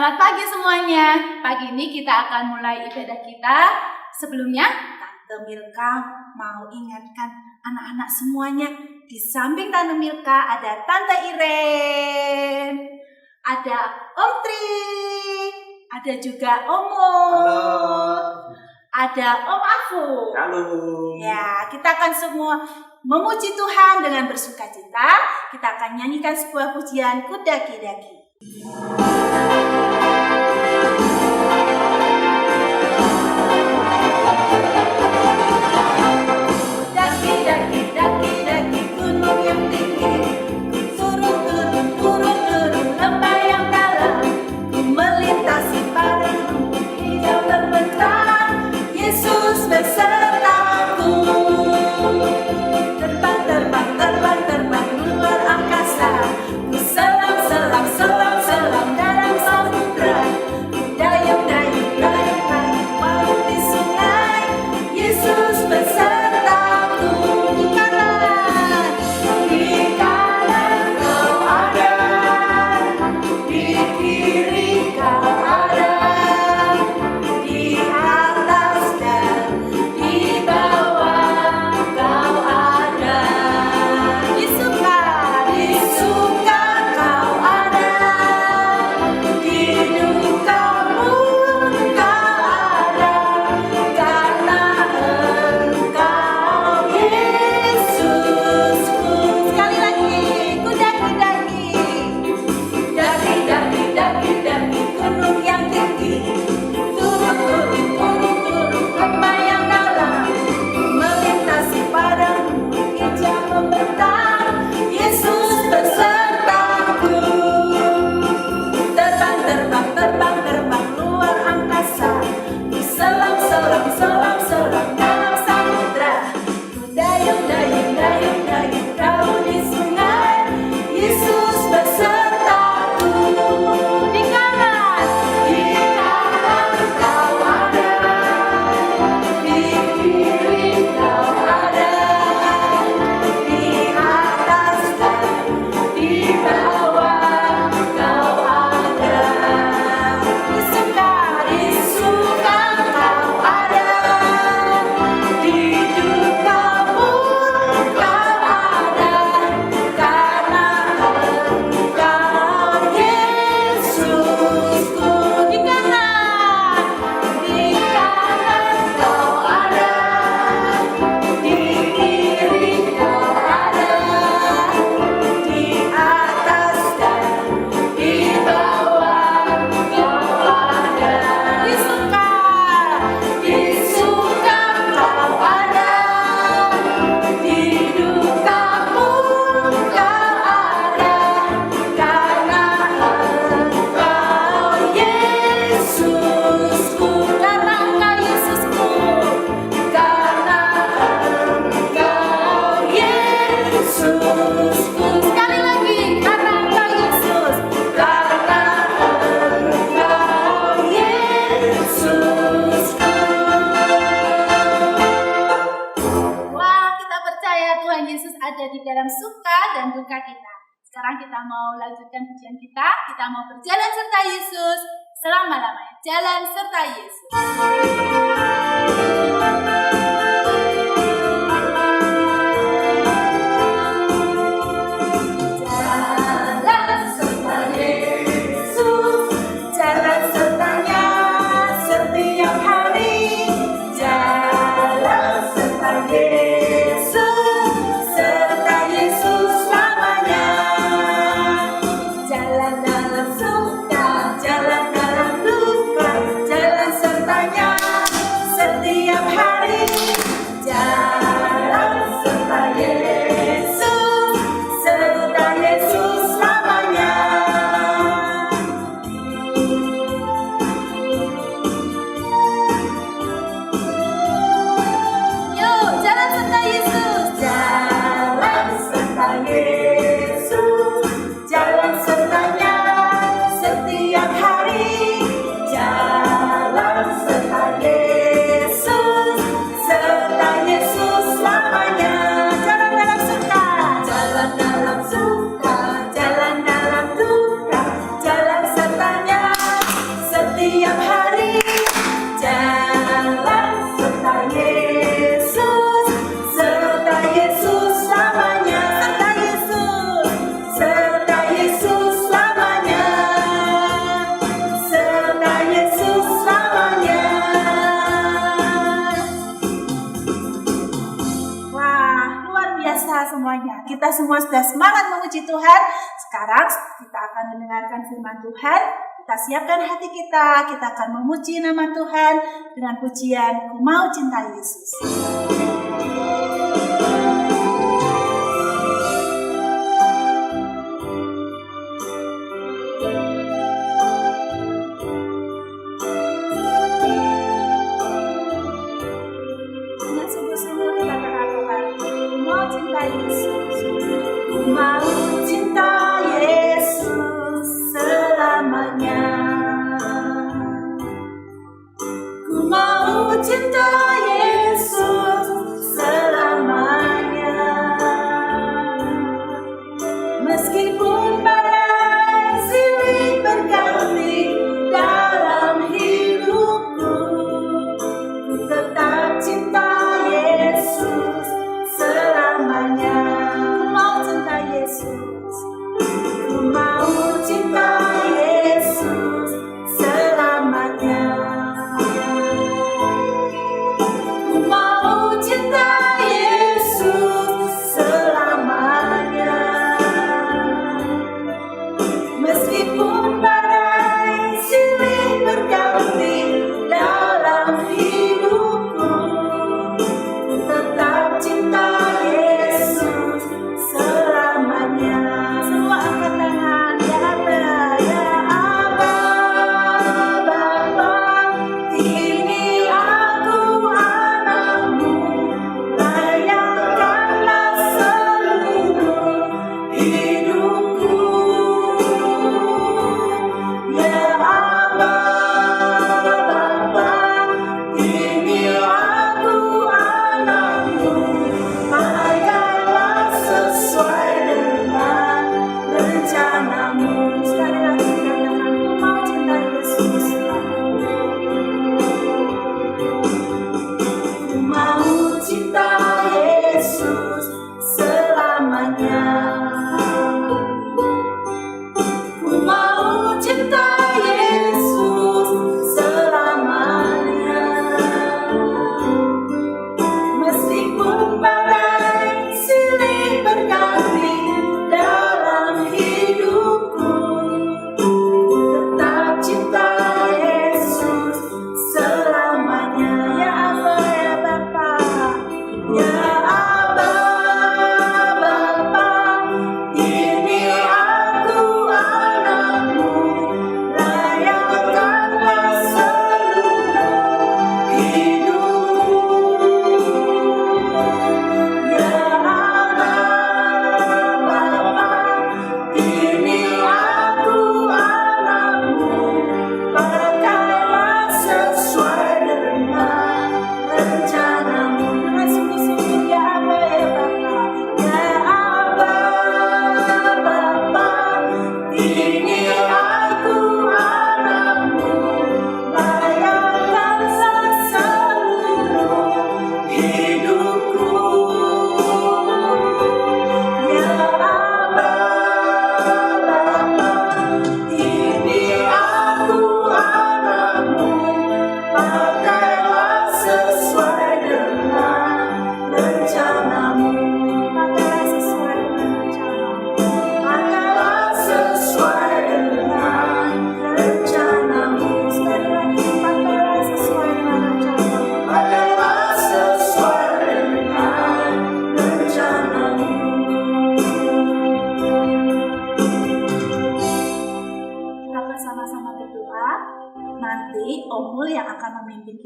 Selamat pagi semuanya. Pagi ini kita akan mulai ibadah kita. Sebelumnya, Tante Milka mau ingatkan anak-anak semuanya. Di samping Tante Milka ada Tante Iren, ada Om Tri, ada juga Omo, ada Om Afu. Halo. Ya, kita akan semua memuji Tuhan dengan bersukacita. Kita akan nyanyikan sebuah pujian Kudaki-daki. Daki-daki gunung yang tinggi, turun lembah yang dalam, ku melintasi padang rumput hijau terbentang. Yesus besertaku, terbang luar angkasa, ku selam dalam samudra, ku dayung maut di sungai. Yesus besertaku, di kanan kau ada, di kiri kau ada, di atas dan di bawah kau ada. Di suka kau ada, di duka pun kau ada, karena Engkau Yesusku. Sekali lagi, kudaki-daki, daki-daki gunung yang tinggi, turun lembah yang dalam, melintasi padang rumput hijau membentang. Yesus besertaku, terbang luar angkasa, ku selam dalam samudra, ku dayung kau di sungai. Yesus besertaku, di kanan kau ada, di kiri kau ada, di atas dan di bawah kau ada. Di suka kau ada, di duka pun kau ada, karena Engkau Yesusku. Di kanan kau ada, di kiri kau ada, di atas dan di bawah kau ada. Di suka kau ada, di duka pun kau ada, karena Engkau Yesusku. Karena Engkau Yesusku, karena Engkau Yesusku. Sekali lagi, karena Engkau Yesus, karena Engkau Yesusku. Wow, kita percaya Tuhan Yesus ada di dalam suka dan duka kita. Sekarang kita mau lanjutkan pujian kita. Kita mau berjalan serta Yesus selama-lamanya. Jalan serta Yesus. Jalan serta Yesus, jalan sertanya setiap hari. Jalan serta Yesus selamanya. Jalan dalam suka, jalan dalam duka, jalan sertanya setiap hari. biasa semuanya. Kita semua sudah semangat memuji Tuhan. Sekarang kita akan mendengarkan firman Tuhan. Kita siapkan hati kita. Kita akan memuji nama Tuhan dengan pujian Ku Mau Cinta Yesus.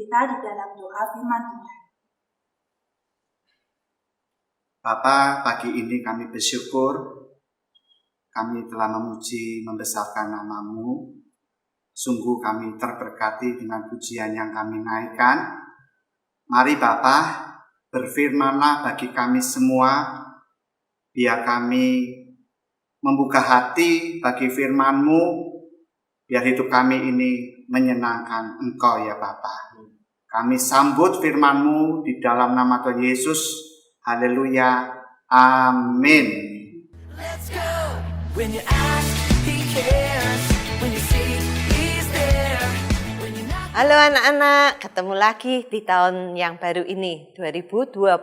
Kita di dalam doa firman Tuhan. Bapa, pagi ini kami bersyukur kami telah memuji membesarkan nama-Mu. Sungguh kami terberkati dengan pujian yang kami naikkan. Mari Bapa, berfirmanlah bagi kami semua, biar kami membuka hati bagi firman-Mu, biar hidup kami ini menyenangkan Engkau ya Bapa. Kami sambut firman-Mu di dalam nama Tuhan Yesus. Haleluya. Amin. Let's go. When you ask, He cares. When you see, He's there. Halo anak-anak, ketemu lagi di tahun yang baru ini, 2022.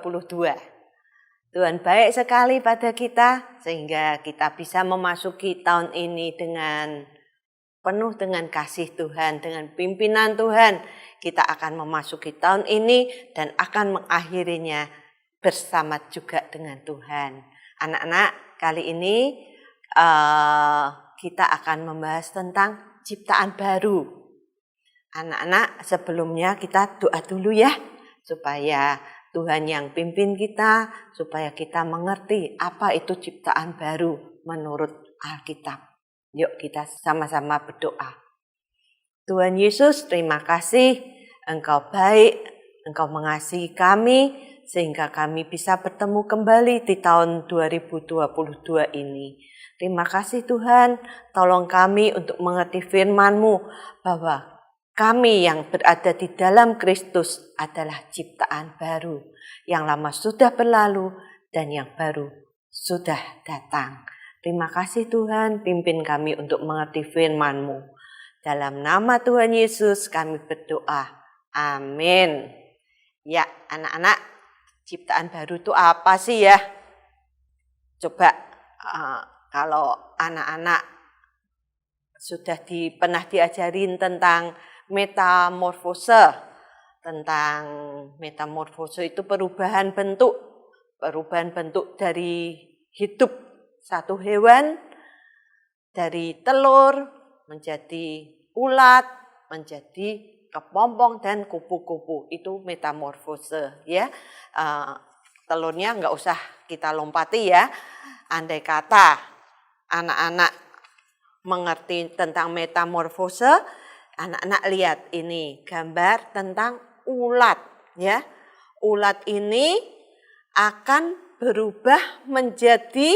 Tuhan baik sekali pada kita sehingga kita bisa memasuki tahun ini dengan penuh dengan kasih Tuhan, dengan pimpinan Tuhan. Kita akan memasuki tahun ini dan akan mengakhirinya bersama juga dengan Tuhan. Anak-anak, kali ini kita akan membahas tentang ciptaan baru. Anak-anak, sebelumnya kita doa dulu ya, supaya Tuhan yang pimpin kita, supaya kita mengerti apa itu ciptaan baru menurut Alkitab. Yuk kita sama-sama berdoa. Tuhan Yesus, terima kasih Engkau baik, Engkau mengasihi kami, sehingga kami bisa bertemu kembali di tahun 2022 ini. Terima kasih Tuhan, tolong kami untuk mengerti firman-Mu bahwa kami yang berada di dalam Kristus adalah ciptaan baru. Yang lama sudah berlalu dan yang baru sudah datang. Terima kasih Tuhan, pimpin kami untuk mengerti firman-Mu. Dalam nama Tuhan Yesus kami berdoa. Amin. Ya, anak-anak, ciptaan baru itu apa sih ya? Coba kalau anak-anak sudah pernah diajarin tentang metamorfose. Tentang metamorfose itu perubahan bentuk dari hidup satu hewan, dari telur menjadi ulat, menjadi kepompong dan kupu-kupu. Itu metamorfose ya. Telurnya nggak usah kita lompati ya. Andai kata anak-anak mengerti tentang metamorfose, anak-anak lihat ini gambar tentang ulat ya. Ulat ini akan berubah menjadi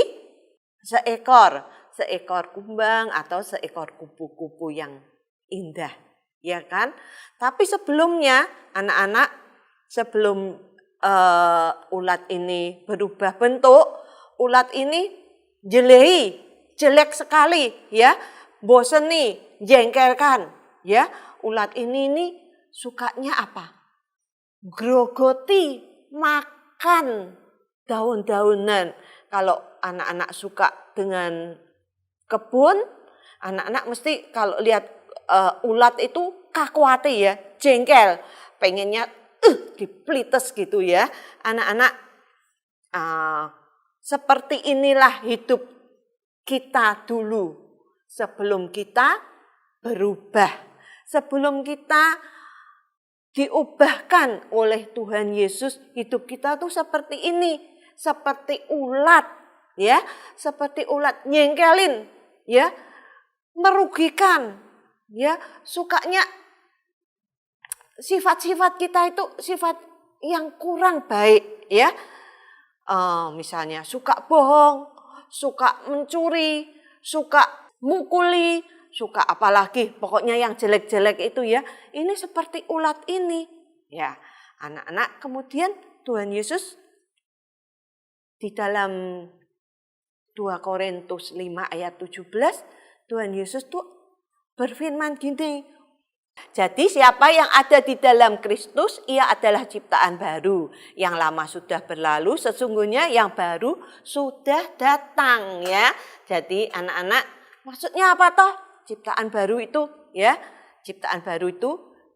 seekor kumbang atau seekor kupu-kupu yang indah, ya kan? Tapi sebelumnya anak-anak, sebelum ulat ini berubah bentuk, ulat ini jelek sekali ya, boseni, jengkelkan ya. Ulat ini sukanya apa? Grogoti, makan daun-daunan. Kalau anak-anak suka dengan kebun, anak-anak mesti kalau lihat ulat itu kakuati ya, jengkel, pengennya diplites gitu ya. Anak-anak, seperti inilah hidup kita dulu sebelum kita berubah, sebelum kita diubahkan oleh Tuhan Yesus. Hidup kita tuh seperti ini, seperti ulat ya, seperti ulat, nyengkelin ya, merugikan ya, sukanya sifat-sifat kita itu sifat yang kurang baik ya. Misalnya suka bohong, suka mencuri, suka mukuli, suka apalagi pokoknya yang jelek-jelek itu ya. Ini seperti ulat ini ya. Anak-anak, kemudian Tuhan Yesus di dalam 2 Korintus 5 ayat 17, Tuhan Yesus tuh berfirman gini. Jadi siapa yang ada di dalam Kristus, ia adalah ciptaan baru. Yang lama sudah berlalu, sesungguhnya yang baru sudah datang ya. Jadi anak-anak, maksudnya apa toh? Ciptaan baru itu ya. Ciptaan baru itu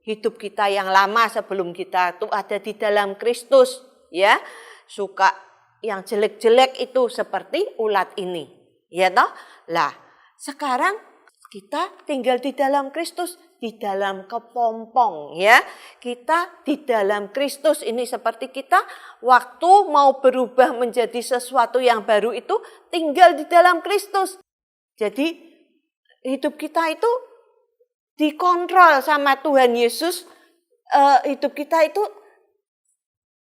hidup kita yang lama sebelum kita tuh ada di dalam Kristus ya. Suka yang jelek-jelek itu seperti ulat ini. Ya toh? Lah, sekarang kita tinggal di dalam Kristus, di dalam kepompong ya. Kita di dalam Kristus ini seperti kita waktu mau berubah menjadi sesuatu yang baru itu tinggal di dalam Kristus. Jadi hidup kita itu dikontrol sama Tuhan Yesus. Hidup kita itu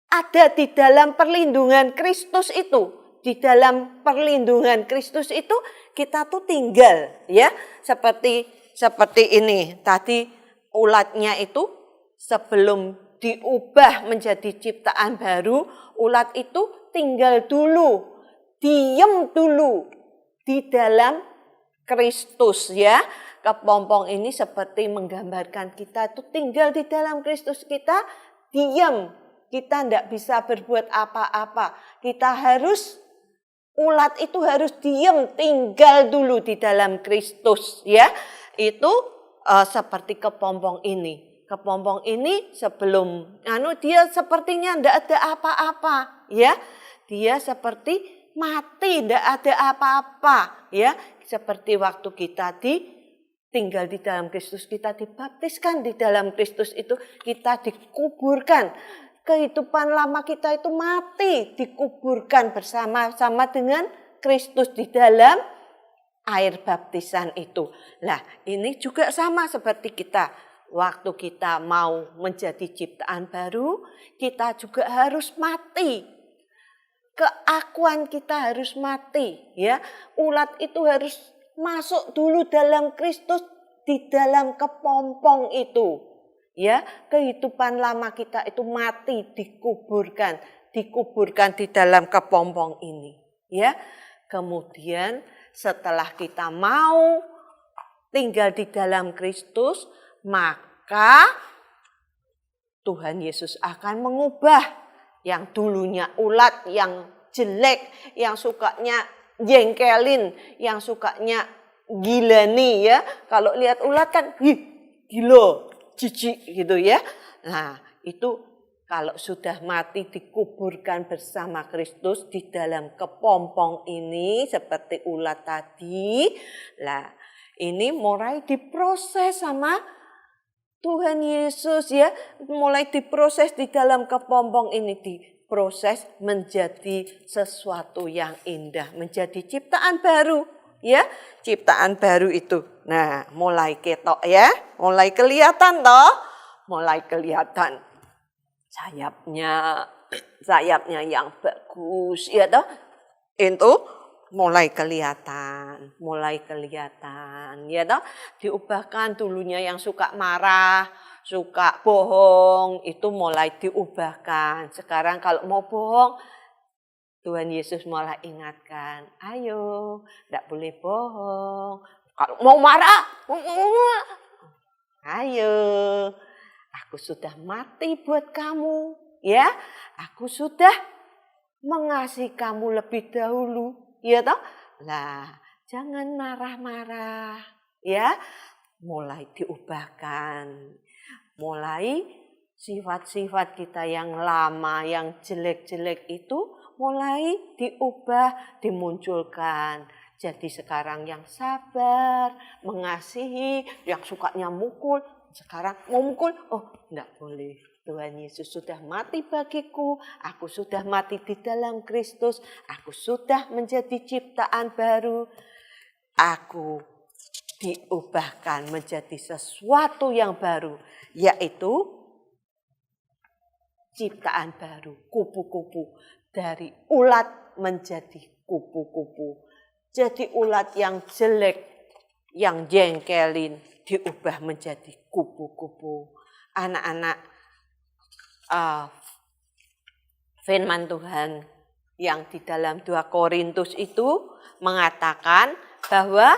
ada di dalam perlindungan Kristus itu. Di dalam perlindungan Kristus itu kita tuh tinggal ya. Seperti ini. Tadi ulatnya itu sebelum diubah menjadi ciptaan baru, ulat itu tinggal dulu, diam dulu di dalam Kristus ya. Kepompong ini seperti menggambarkan kita itu tinggal di dalam Kristus, kita diam Kita tidak bisa berbuat apa-apa. Kita harus, ulat itu harus diam, tinggal dulu di dalam Kristus. Ya, itu seperti kepompong ini. Kepompong ini sebelum dia sepertinya tidak ada apa-apa, ya. Dia seperti mati, tidak ada apa-apa, ya. Seperti waktu kita tinggal di dalam Kristus, kita dibaptiskan di dalam Kristus itu, kita dikuburkan. Kehidupan lama kita itu mati, dikuburkan bersama-sama dengan Kristus di dalam air baptisan itu. Nah, ini juga sama seperti kita. Waktu kita mau menjadi ciptaan baru, kita juga harus mati. Keakuan kita harus mati, ya. Ulat itu harus masuk dulu dalam Kristus di dalam kepompong itu. Ya, kehidupan lama kita itu mati, dikuburkan di dalam kepompong ini, ya. Kemudian setelah kita mau tinggal di dalam Kristus, maka Tuhan Yesus akan mengubah yang dulunya ulat, yang jelek, yang sukanya jengkelin, yang sukanya gilani, ya. Kalau lihat ulat kan, gila, jijik gitu, ya. Nah, itu kalau sudah mati dikuburkan bersama Kristus di dalam kepompong ini seperti ulat tadi. Nah, ini mulai diproses sama Tuhan Yesus, ya. Mulai diproses di dalam kepompong ini, diproses menjadi sesuatu yang indah, menjadi ciptaan baru, ya. Ciptaan baru itu. Nah, mulai ketok, ya. Mulai kelihatan toh. Mulai kelihatan sayapnya yang bagus, ya toh. Itu mulai kelihatan, ya toh. Diubahkan dulunya yang suka marah, suka bohong, itu mulai diubahkan. Sekarang kalau mau bohong, Tuhan Yesus malah ingatkan, ayo, tidak boleh bohong. Kalau mau marah, ayo, aku sudah mati buat kamu, ya. Aku sudah mengasihi kamu lebih dahulu, ya toh. Lah, jangan marah-marah, ya. Mulai diubahkan, mulai sifat-sifat kita yang lama, yang jelek-jelek itu mulai diubah, dimunculkan. Jadi sekarang yang sabar, mengasihi, yang sukanya mukul, sekarang mau mukul, oh enggak boleh. Tuhan Yesus sudah mati bagiku, aku sudah mati di dalam Kristus, aku sudah menjadi ciptaan baru. Aku diubahkan menjadi sesuatu yang baru, yaitu ciptaan baru, kupu-kupu. Dari ulat menjadi kupu-kupu. Jadi ulat yang jelek, yang jengkelin, diubah menjadi kupu-kupu. Anak-anak, firman Tuhan yang di dalam 2 Korintus itu mengatakan bahwa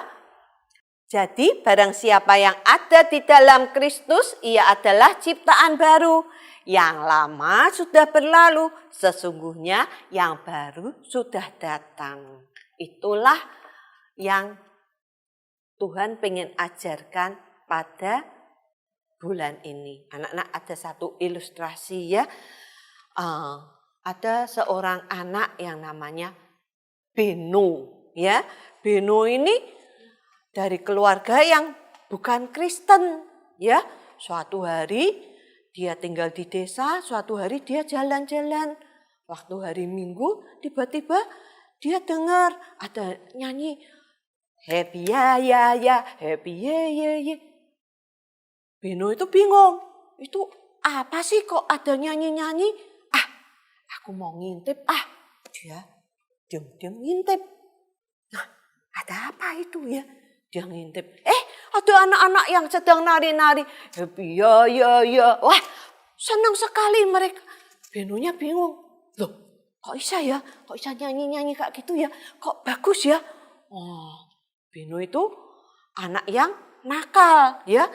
jadi barang siapa yang ada di dalam Kristus, ia adalah ciptaan baru. Yang lama sudah berlalu, sesungguhnya yang baru sudah datang. Itulah yang Tuhan pengen ajarkan pada bulan ini. Anak-anak, ada satu ilustrasi, ya. Ada seorang anak yang namanya Beno, ya. Beno ini dari keluarga yang bukan Kristen, ya. Suatu hari dia tinggal di desa, suatu hari dia jalan-jalan. Waktu hari Minggu, tiba-tiba dia dengar ada nyanyi, happy ya, happy ye. Beno itu bingung, itu apa sih kok ada nyanyi-nyanyi? Aku mau ngintip, dia diam-diam ngintip. Nah, ada apa itu, ya? Dia ngintip, ada anak-anak yang sedang nari-nari. Happy ya. Wah, senang sekali mereka. Benonya bingung. Loh, kok bisa ya? Kok bisa nyanyi-nyanyi kayak gitu ya? Kok bagus ya? Oh, Beno itu anak yang nakal, ya.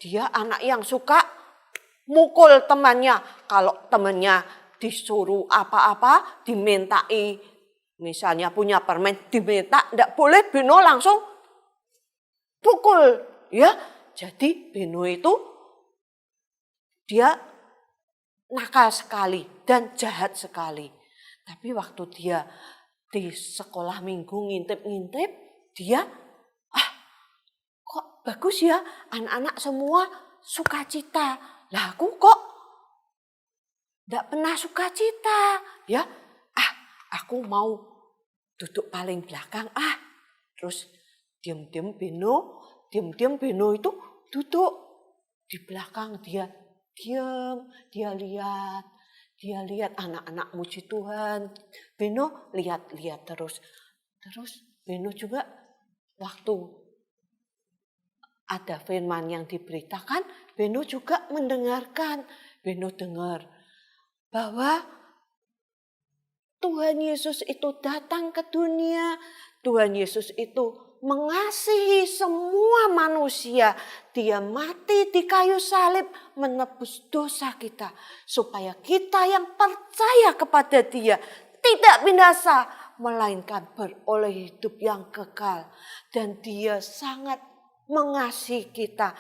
Dia anak yang suka mukul temannya. Kalau temannya disuruh apa-apa, dimintai, misalnya punya permen, diminta, enggak boleh, Beno langsung pukul. Ya, jadi Beno itu dia nakal sekali dan jahat sekali. Tapi waktu dia di sekolah minggu ngintip-ngintip, dia kok bagus ya, anak-anak semua sukacita. Lah aku kok enggak pernah sukacita. Ya, aku mau duduk paling belakang. Terus diam-diam Beno itu duduk di belakang, dia diam, dia lihat anak-anak muji Tuhan. Beno lihat terus. Terus Beno juga waktu ada firman yang diberitakan, Beno juga mendengarkan. Beno dengar bahwa Tuhan Yesus itu datang ke dunia. Tuhan Yesus itu mengasihi semua manusia. Dia mati di kayu salib menebus dosa kita. Supaya kita yang percaya kepada Dia tidak binasa, melainkan beroleh hidup yang kekal. Dan Dia sangat mengasihi kita.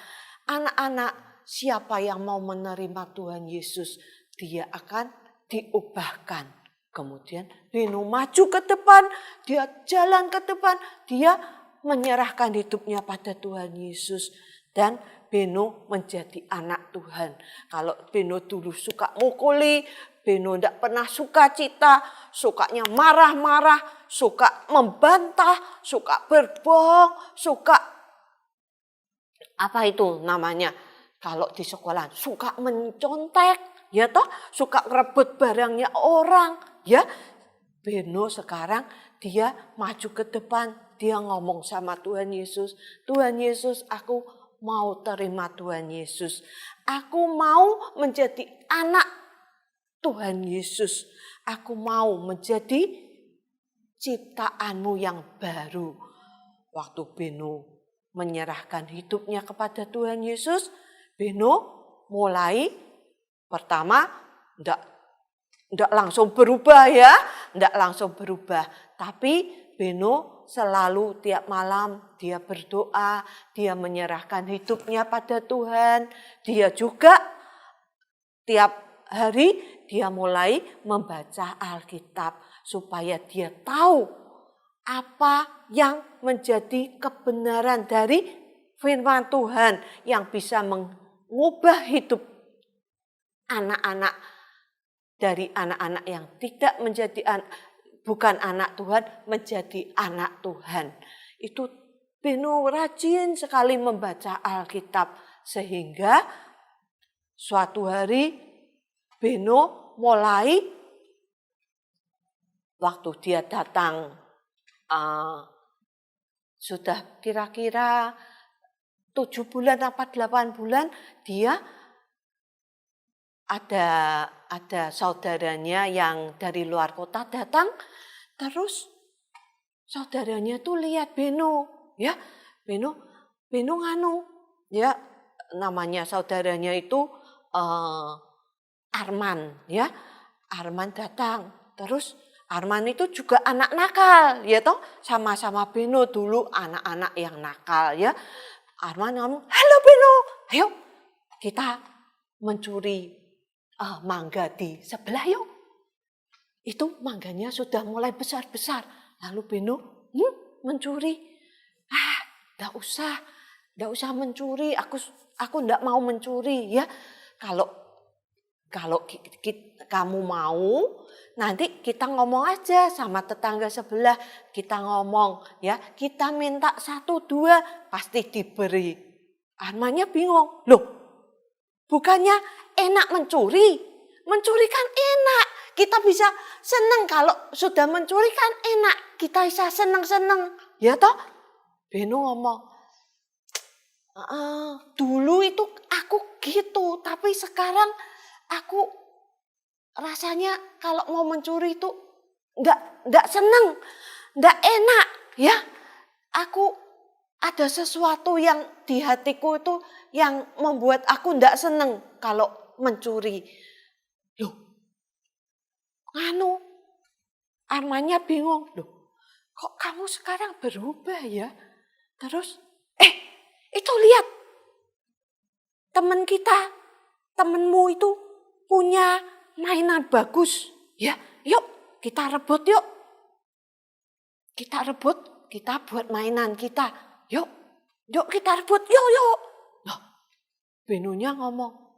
Anak-anak, siapa yang mau menerima Tuhan Yesus, dia akan diubahkan. Kemudian Beno maju ke depan, dia jalan ke depan, dia menyerahkan hidupnya pada Tuhan Yesus. Dan Beno menjadi anak Tuhan. Kalau Beno dulu suka mukuli, Beno tidak pernah suka cita, sukanya marah-marah, suka membantah, suka berbohong, suka apa itu namanya? Kalau di sekolah suka mencontek, ya toh, suka ngerebut barangnya orang, ya. Beno sekarang dia maju ke depan, dia ngomong sama Tuhan Yesus, Tuhan Yesus, aku mau terima Tuhan Yesus. Aku mau menjadi anak Tuhan Yesus. Aku mau menjadi ciptaanmu yang baru. Waktu Beno menyerahkan hidupnya kepada Tuhan Yesus, Beno mulai pertama enggak langsung berubah ya, enggak langsung berubah. Tapi Beno selalu tiap malam dia berdoa, dia menyerahkan hidupnya pada Tuhan. Dia juga tiap hari dia mulai membaca Alkitab supaya dia tahu apa yang menjadi kebenaran dari firman Tuhan yang bisa mengubah hidup anak-anak dari anak-anak yang tidak menjadi bukan anak Tuhan menjadi anak Tuhan. Itu Beno rajin sekali membaca Alkitab sehingga suatu hari Beno mulai waktu dia datang sudah kira-kira 7 bulan apa 8 bulan, dia ada saudaranya yang dari luar kota datang, terus saudaranya tuh lihat Beno, ya, Beno nganu, ya, namanya saudaranya itu Arman, ya, Arman datang, terus Arman itu juga anak nakal, ya toh, sama-sama Beno dulu anak-anak yang nakal, ya. Arman ngomong, halo Beno, ayo kita mencuri mangga di sebelah yuk. Itu mangganya sudah mulai besar-besar. Lalu Beno mencuri. Enggak usah mencuri. Aku enggak mau mencuri, ya. Kalau kamu mau, nanti kita ngomong aja sama tetangga sebelah. Kita ngomong, ya, kita minta 1, 2, pasti diberi. Armannya bingung, loh, bukannya enak mencuri? Mencuri kan enak. Kita bisa senang kalau sudah mencuri kan enak. Kita bisa senang-senang, ya toh? Beno ngomong, dulu itu aku gitu, tapi sekarang aku rasanya kalau mau mencuri itu enggak senang, enggak enak, ya. Aku ada sesuatu yang di hatiku itu yang membuat aku enggak senang kalau mencuri. Loh, nganu, Armannya bingung. Loh, kok kamu sekarang berubah ya? Terus, itu lihat. Temenmu itu punya mainan bagus. Ya, yuk kita rebut yuk. Kita buat mainan kita. Yuk kita rebut, yuk. Loh, Benonya ngomong,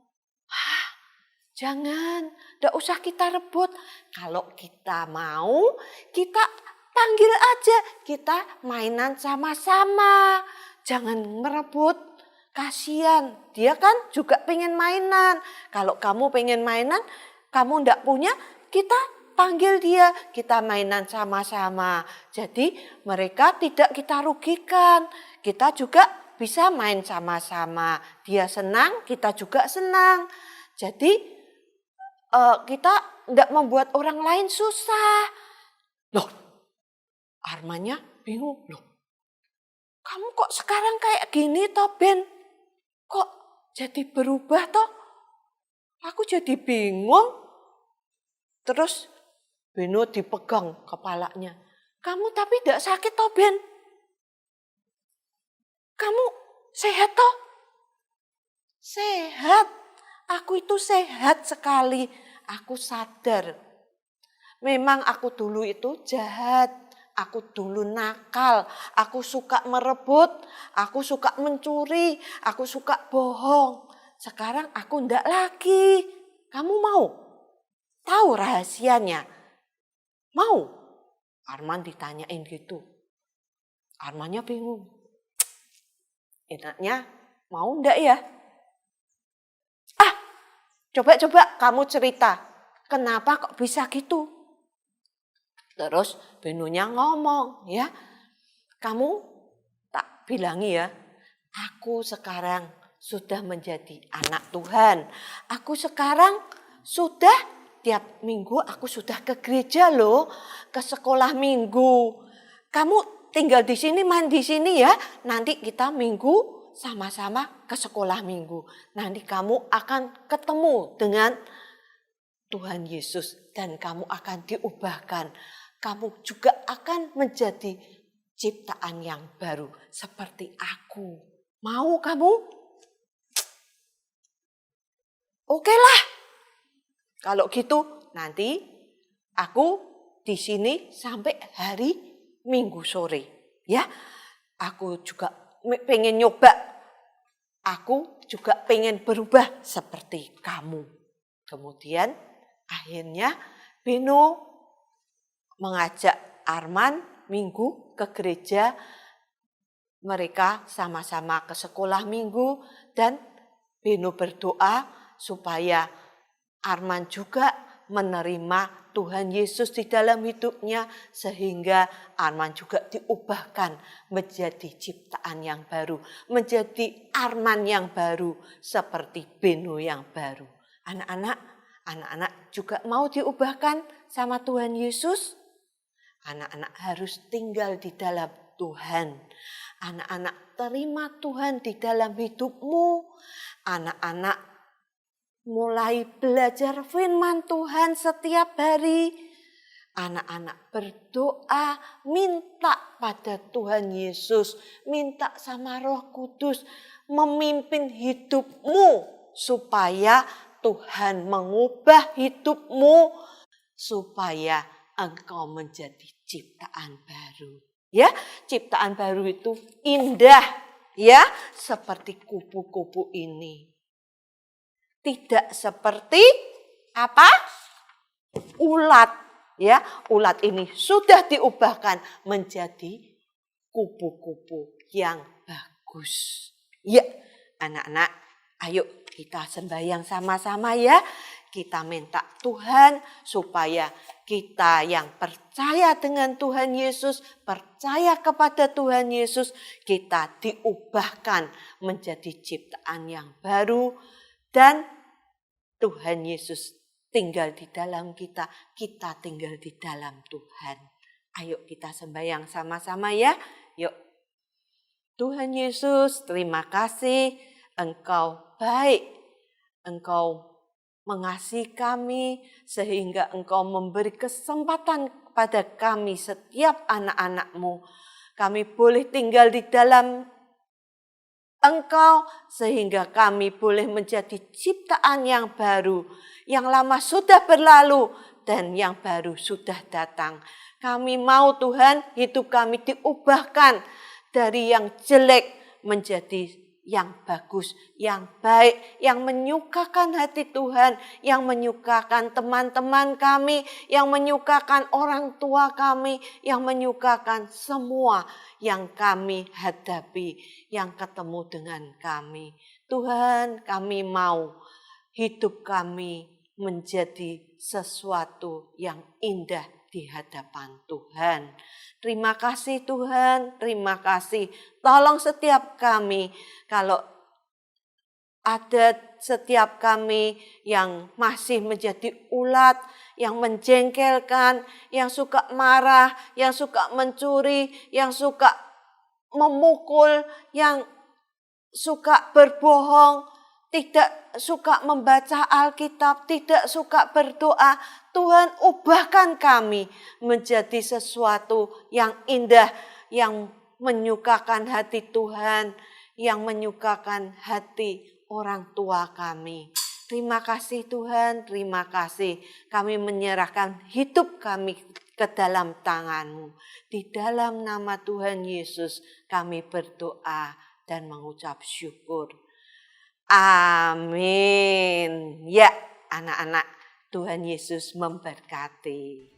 jangan, nggak usah kita rebut. Kalau kita mau, kita panggil aja. Kita mainan sama-sama. Jangan merebut, kasihan. Dia kan juga pengen mainan. Kalau kamu pengen mainan, kamu nggak punya, kita panggil dia. Kita mainan sama-sama. Jadi mereka tidak kita rugikan. Kita juga bisa main sama-sama. Dia senang, kita juga senang. Jadi kita tidak membuat orang lain susah. Loh, Armannya bingung. Loh, kamu kok sekarang kayak gini toh, Ben? Kok jadi berubah toh? Aku jadi bingung. Terus Beno dipegang kepalanya. Kamu tapi tidak sakit toh, Ben? Kamu sehat toh? Sehat. Aku itu sehat sekali. Aku sadar. Memang aku dulu itu jahat. Aku dulu nakal. Aku suka merebut. Aku suka mencuri. Aku suka bohong. Sekarang aku ndak lagi. Kamu mau tahu rahasianya? Mau? Arman ditanyain gitu. Armannya bingung. Enaknya mau ndak ya? Coba kamu cerita. Kenapa kok bisa gitu? Terus Benonya ngomong, ya. Kamu tak bilangi ya. Aku sekarang sudah menjadi anak Tuhan. Aku sekarang sudah tiap minggu aku sudah ke gereja loh. Ke sekolah minggu. Kamu tinggal di sini, main di sini ya. Nanti kita minggu sama-sama ke sekolah minggu. Nanti kamu akan ketemu dengan Tuhan Yesus dan kamu akan diubahkan. Kamu juga akan menjadi ciptaan yang baru seperti aku. Mau kamu? Oke lah. Kalau gitu nanti aku di sini sampai hari Minggu sore. Ya, aku juga pengen nyoba. Aku juga pengen berubah seperti kamu. Kemudian akhirnya Beno mengajak Arman minggu ke gereja. Mereka sama-sama ke sekolah minggu dan Beno berdoa supaya Arman juga menerima Tuhan Yesus di dalam hidupnya sehingga Arman juga diubahkan menjadi ciptaan yang baru, menjadi Arman yang baru seperti Beno yang baru. Anak-anak juga mau diubahkan sama Tuhan Yesus. Anak-anak harus tinggal di dalam Tuhan. Anak-anak terima Tuhan di dalam hidupmu. Anak-anak mulai belajar firman Tuhan setiap hari. Anak-anak berdoa, minta pada Tuhan Yesus, minta sama Roh Kudus memimpin hidupmu supaya Tuhan mengubah hidupmu supaya engkau menjadi ciptaan baru. Ya, ciptaan baru itu indah, ya, seperti kupu-kupu ini. Tidak seperti apa? Ulat, ya. Ulat ini sudah diubahkan menjadi kupu-kupu yang bagus. Ya, anak-anak, ayo kita sembahyang sama-sama ya. Kita minta Tuhan supaya kita yang percaya dengan Tuhan Yesus, percaya kepada Tuhan Yesus, kita diubahkan menjadi ciptaan yang baru dan Tuhan Yesus tinggal di dalam kita, kita tinggal di dalam Tuhan. Ayo kita sembahyang sama-sama ya. Yuk. Tuhan Yesus, terima kasih Engkau baik. Engkau mengasihi kami sehingga Engkau memberi kesempatan kepada kami setiap anak-anak-Mu. Kami boleh tinggal di dalam Engkau sehingga kami boleh menjadi ciptaan yang baru. Yang lama sudah berlalu dan yang baru sudah datang. Kami mau Tuhan hidup kami diubahkan dari yang jelek menjadi yang bagus, yang baik, yang menyukakan hati Tuhan, yang menyukakan teman-teman kami, yang menyukakan orang tua kami, yang menyukakan semua yang kami hadapi, yang ketemu dengan kami. Tuhan, kami mau hidup kami menjadi sesuatu yang indah di hadapan Tuhan. Terima kasih Tuhan, terima kasih. Tolong setiap kami, kalau ada setiap kami yang masih menjadi ulat, yang menjengkelkan, yang suka marah, yang suka mencuri, yang suka memukul, yang suka berbohong, tidak suka membaca Alkitab, tidak suka berdoa. Tuhan, ubahkan kami menjadi sesuatu yang indah, yang menyukakan hati Tuhan, yang menyukakan hati orang tua kami. Terima kasih Tuhan, terima kasih. Kami menyerahkan hidup kami ke dalam tangan-Mu. Di dalam nama Tuhan Yesus kami berdoa dan mengucap syukur. Amin. Ya, anak-anak, Tuhan Yesus memberkati.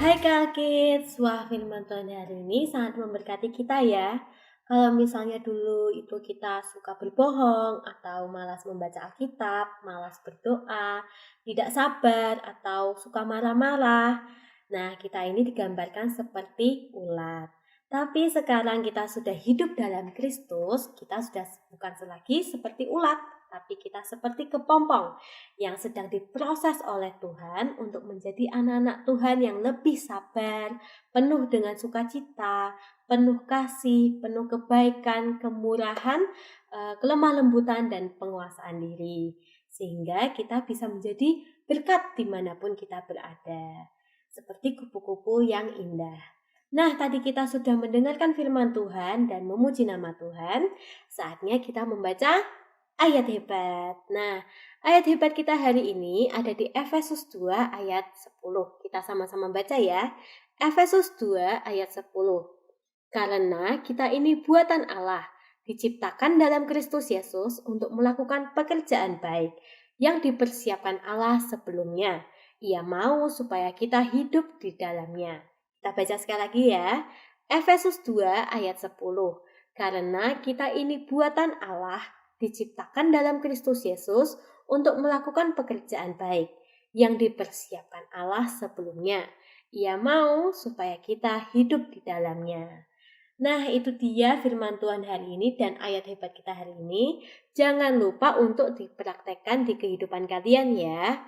Hai Kak Kids, wah firman Tuhan hari ini sangat memberkati kita ya. Kalau misalnya dulu itu kita suka berbohong atau malas membaca Alkitab, malas berdoa, tidak sabar atau suka marah-marah. Nah, kita ini digambarkan seperti ulat. Tapi sekarang kita sudah hidup dalam Kristus, kita sudah bukan lagi seperti ulat, tapi kita seperti kepompong yang sedang diproses oleh Tuhan untuk menjadi anak-anak Tuhan yang lebih sabar, penuh dengan sukacita, penuh kasih, penuh kebaikan, kemurahan, kelemah lembutan, dan penguasaan diri. Sehingga kita bisa menjadi berkat dimanapun kita berada. Seperti kupu-kupu yang indah. Nah, tadi kita sudah mendengarkan firman Tuhan dan memuji nama Tuhan. Saatnya kita membaca ayat hebat. Nah, ayat hebat kita hari ini ada di Efesus 2 ayat 10. Kita sama-sama baca ya. Efesus 2 ayat 10. Karena kita ini buatan Allah, diciptakan dalam Kristus Yesus untuk melakukan pekerjaan baik yang dipersiapkan Allah sebelumnya. Ia mau supaya kita hidup di dalamnya. Kita baca sekali lagi ya. Efesus 2 ayat 10. Karena kita ini buatan Allah, diciptakan dalam Kristus Yesus untuk melakukan pekerjaan baik yang dipersiapkan Allah sebelumnya. Ia mau supaya kita hidup di dalamnya. Nah, itu dia firman Tuhan hari ini dan ayat hebat kita hari ini. Jangan lupa untuk dipraktekkan di kehidupan kalian ya.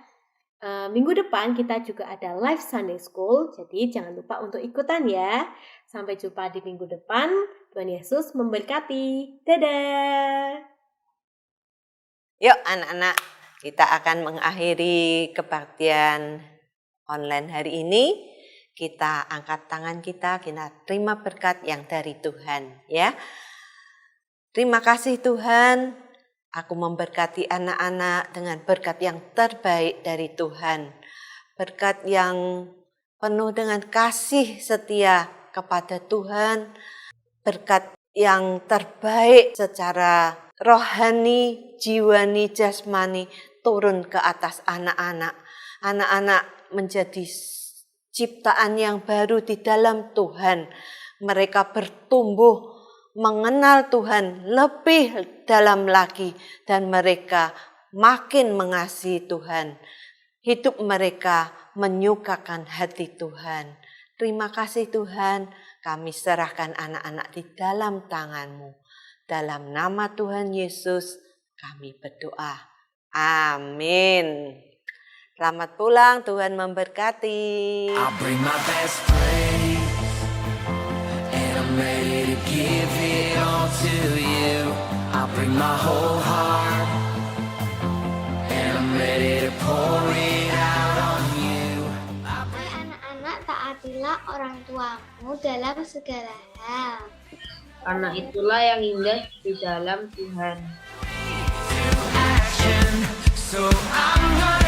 Minggu depan kita juga ada live Sunday School, jadi jangan lupa untuk ikutan ya. Sampai jumpa di minggu depan. Tuhan Yesus memberkati. Dadah! Yuk anak-anak, kita akan mengakhiri kebaktian online hari ini. Kita angkat tangan kita terima berkat yang dari Tuhan ya. Terima kasih Tuhan. Aku memberkati anak-anak dengan berkat yang terbaik dari Tuhan. Berkat yang penuh dengan kasih setia kepada Tuhan. Berkat yang terbaik secara rohani, jiwani, jasmani turun ke atas anak-anak. Anak-anak menjadi ciptaan yang baru di dalam Tuhan. Mereka bertumbuh mengenal Tuhan lebih dalam lagi dan mereka makin mengasihi Tuhan. Hidup mereka menyukakan hati Tuhan. Terima kasih Tuhan, kami serahkan anak-anak di dalam tangan-Mu. Dalam nama Tuhan Yesus kami berdoa. Amin. Selamat pulang, Tuhan memberkati. I'll bring my best praise, and I'm ready to give it all to you. I'll bring my whole heart, and I'm ready to pour it out on you. Hai anak-anak, taatilah orang tuamu dalam segala hal. Karena itulah yang indah di dalam Tuhan. So I'm gonna